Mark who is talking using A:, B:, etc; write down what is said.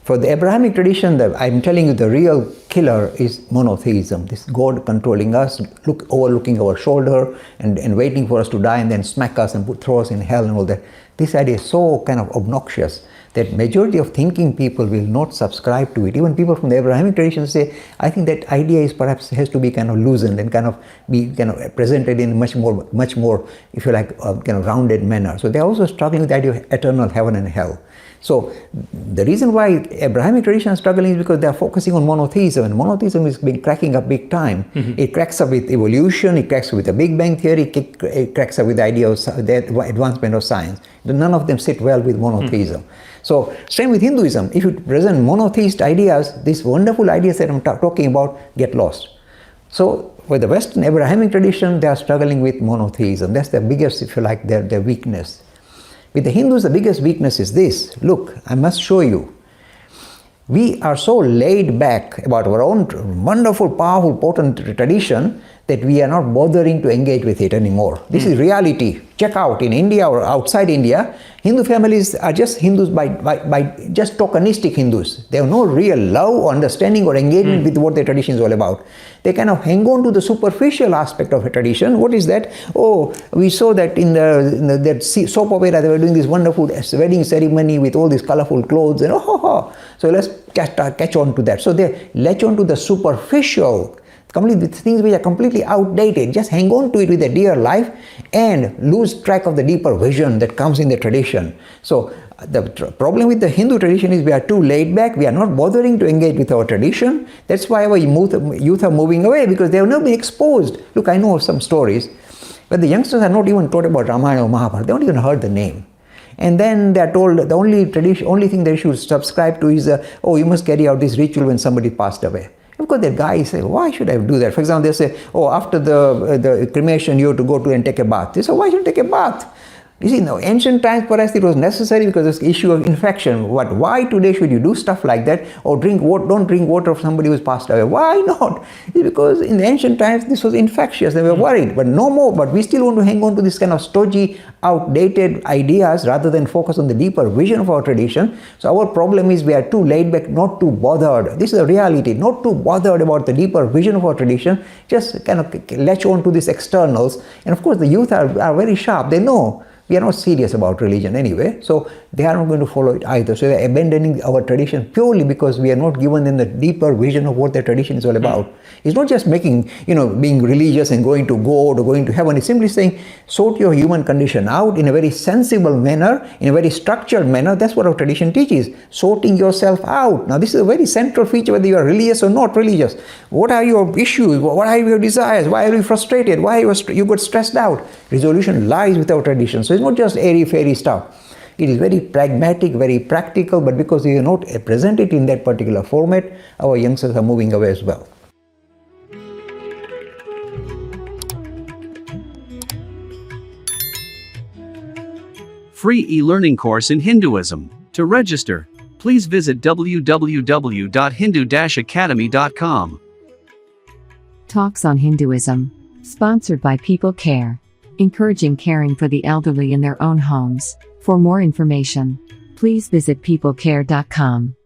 A: For the Abrahamic tradition, I'm telling you, the real killer is monotheism. This God controlling us, overlooking our shoulder and waiting for us to die and then smack us and throw us in hell and all that. This idea is so kind of obnoxious that majority of thinking people will not subscribe to it. Even people from the Abrahamic tradition say, I think that idea is perhaps has to be kind of loosened and kind of be kind of presented in much more, if you like, kind of rounded manner. So they're also struggling with the idea of eternal heaven and hell. So the reason why Abrahamic tradition is struggling is because they are focusing on monotheism, and monotheism is been cracking up big time. Mm-hmm. It cracks up with evolution, it cracks up with the Big Bang theory, it cracks up with the idea of the advancement of science. None of them sit well with monotheism. Mm-hmm. So same with Hinduism. If you present monotheist ideas, these wonderful ideas that I'm talking about get lost. So with the Western Abrahamic tradition, they are struggling with monotheism. That's the biggest, if you like, their weakness. With the Hindus, the biggest weakness is this. Look, I must show you. We are so laid back about our own wonderful, powerful, potent tradition that we are not bothering to engage with it anymore. This is reality. Check out, in India or outside India, Hindu families are just Hindus by just tokenistic Hindus. They have no real love or understanding or engagement with what their tradition is all about. They kind of hang on to the superficial aspect of a tradition. What is that? Oh, we saw that in that soap opera, they were doing this wonderful wedding ceremony with all these colorful clothes, and so let's catch on to that. So they latch on to the superficial, completely things which are completely outdated. Just hang on to it with their dear life and lose track of the deeper vision that comes in the tradition. So the problem with the Hindu tradition is we are too laid back. We are not bothering to engage with our tradition. That's why our youth are moving away, because they have not been exposed. Look, I know some stories where the youngsters are not even taught about Ramayana or Mahabharata. They don't even heard the name. And then they are told the only thing they should subscribe to is, you must carry out this ritual when somebody passed away. Of course, the guys say, why should I do that? For example, they say, after the cremation, you have to go to and take a bath. They say, why should I take a bath? You see, in the ancient times, perhaps it was necessary because of the issue of infection. Why today should you do stuff like that? Or don't drink water of somebody who's passed away. Why not? It's because in the ancient times, this was infectious. They were worried, but no more. But we still want to hang on to this kind of stodgy, outdated ideas rather than focus on the deeper vision of our tradition. So our problem is we are too laid back, not too bothered. This is a reality. Not too bothered about the deeper vision of our tradition. Just kind of latch on to these externals. And of course, the youth are very sharp. They know we are not serious about religion anyway, so they are not going to follow it either. So they are abandoning our tradition purely because we are not given them the deeper vision of what their tradition is all about. It's not just being religious and going to God or going to heaven. It's simply saying, sort your human condition out in a very sensible manner, in a very structured manner. That's what our tradition teaches, sorting yourself out. Now, this is a very central feature, whether you are religious or not religious. What are your issues? What are your desires? Why are you frustrated? Why you got stressed out? Resolution lies with our tradition. So it's not just airy-fairy stuff. It is very pragmatic, very practical, but because we are not present it in that particular format, our youngsters are moving away as well.
B: Free e-learning course in Hinduism. To register, please visit www.hindu-academy.com.
C: Talks on Hinduism. Sponsored by People Care. Encouraging caring for the elderly in their own homes. For more information, please visit peoplecare.com.